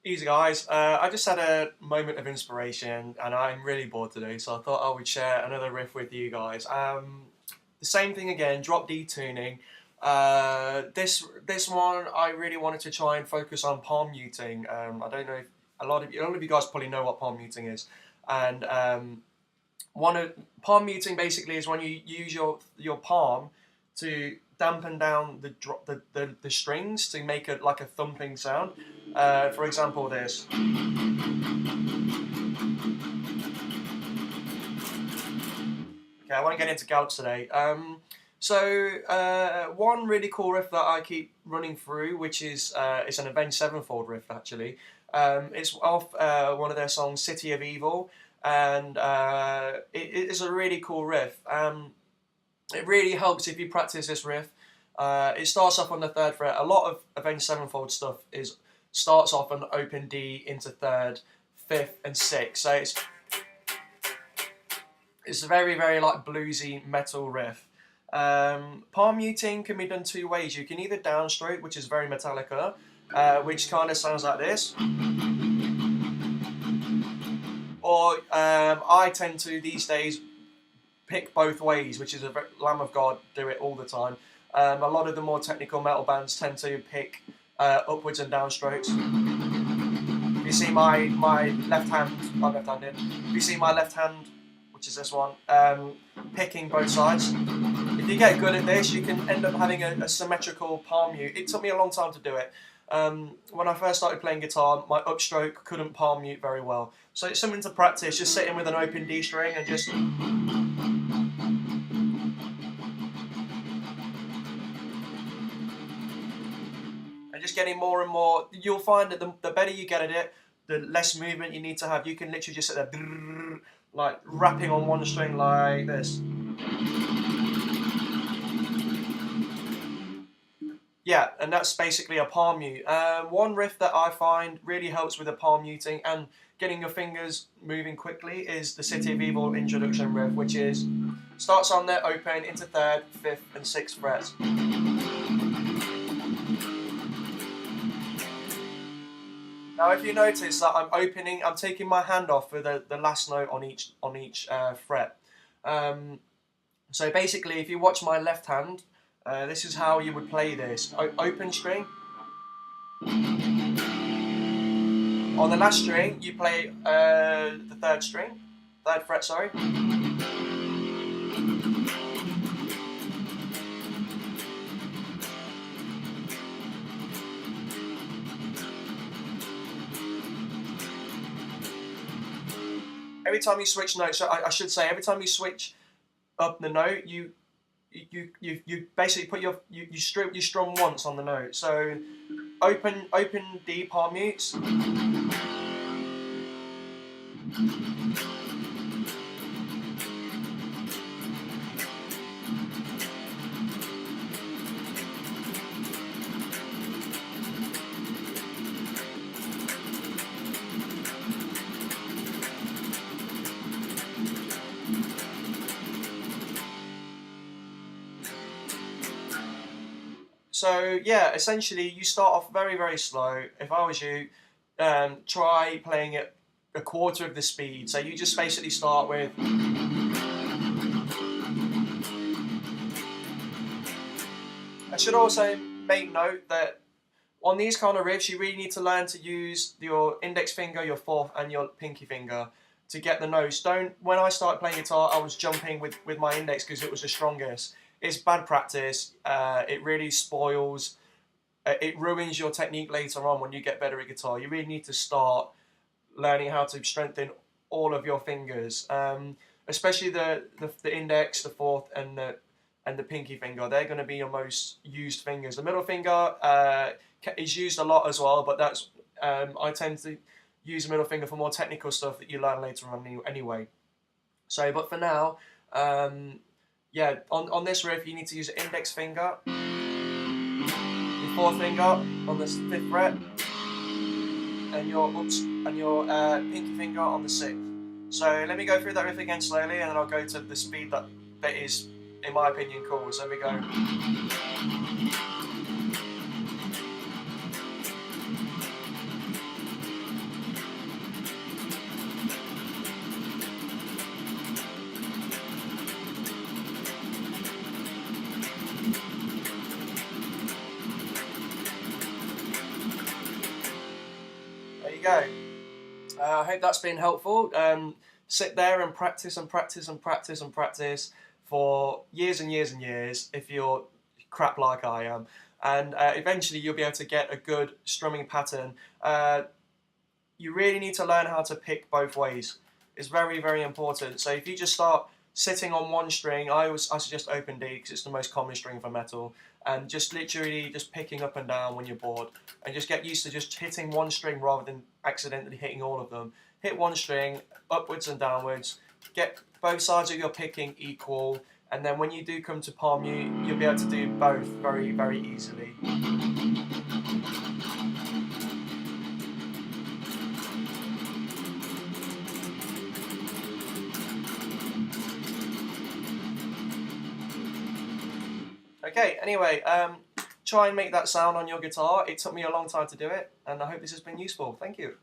Easy guys, I just had a moment of inspiration and I'm really bored today, so I thought I would share another riff with you guys. The same thing again, drop D tuning. This one I really wanted to try and focus on palm muting. I don't know if a lot of you guys probably know what palm muting is, and one of palm muting basically is when you use your palm to dampen down the strings to make it like a thumping sound. For example, this. Okay, I won't get into gallops today. One really cool riff that I keep running through, which is it's an Avenged Sevenfold riff actually. It's off one of their songs, City of Evil, and it is a really cool riff. It really helps if you practice this riff. It starts off on the third fret. A lot of Avenged Sevenfold stuff starts off on open D into third, fifth, and sixth. So it's a very, very like bluesy metal riff. Palm muting can be done two ways. You can either downstroke, which is very Metallica, which kind of sounds like this, or I tend to these days pick both ways, which is a Lamb of God do it all the time. A lot of the more technical metal bands tend to pick upwards and downstrokes. You see my left hand, I'm left-handed. You see my left hand, which is this one, picking both sides. If you get good at this, you can end up having a symmetrical palm mute. It took me a long time to do it. When I first started playing guitar, my upstroke couldn't palm mute very well. So it's something to practice, just sitting with an open D string and just... just getting more and more. You'll find that the better you get at it, the less movement you need to have. You can literally just sit there, like rapping on one string like this. Yeah, and that's basically a palm mute. One riff that I find really helps with the palm muting and getting your fingers moving quickly is the City of Evil introduction riff, which is starts on there open into third, fifth, and sixth frets. Now, if you notice that I'm taking my hand off for the last note on each fret. So basically, if you watch my left hand, this is how you would play this. Open string. On the last string, you play the third fret, sorry. Every time you switch notes, so I should say, every time you switch up the note, you basically put you strum once on the note. So open D palm mutes. So yeah, essentially you start off very, very slow. If I was you, try playing at a quarter of the speed. So you just basically start with... I should also make note that on these kind of riffs, you really need to learn to use your index finger, your fourth, and your pinky finger to get the notes. When I started playing guitar, I was jumping with my index because it was the strongest. It's bad practice. It really spoils, it ruins your technique later on when you get better at guitar. You really need to start learning how to strengthen all of your fingers, especially the index, the fourth, and the pinky finger. They're going to be your most used fingers. The middle finger is used a lot as well, but that's I tend to use the middle finger for more technical stuff that you learn later on anyway. So, but for now, yeah, on this riff, you need to use the index finger, your fourth finger on the fifth fret, and your pinky finger on the sixth. So let me go through that riff again slowly, and then I'll go to the speed that is, in my opinion, cool. So we go. go. I hope that's been helpful. Sit there and practice and practice and practice and practice for years and years and years if you're crap like I am. And eventually you'll be able to get a good strumming pattern. You really need to learn how to pick both ways. It's very, very important. So if you just start sitting on one string, I suggest open D because it's the most common string for metal, and just literally just picking up and down when you're bored, and just get used to just hitting one string rather than accidentally hitting all of them. Hit one string upwards and downwards, get both sides of your picking equal, and then when you do come to palm you'll be able to do both very, very easily. Okay, anyway, try and make that sound on your guitar. It took me a long time to do it, and I hope this has been useful. Thank you.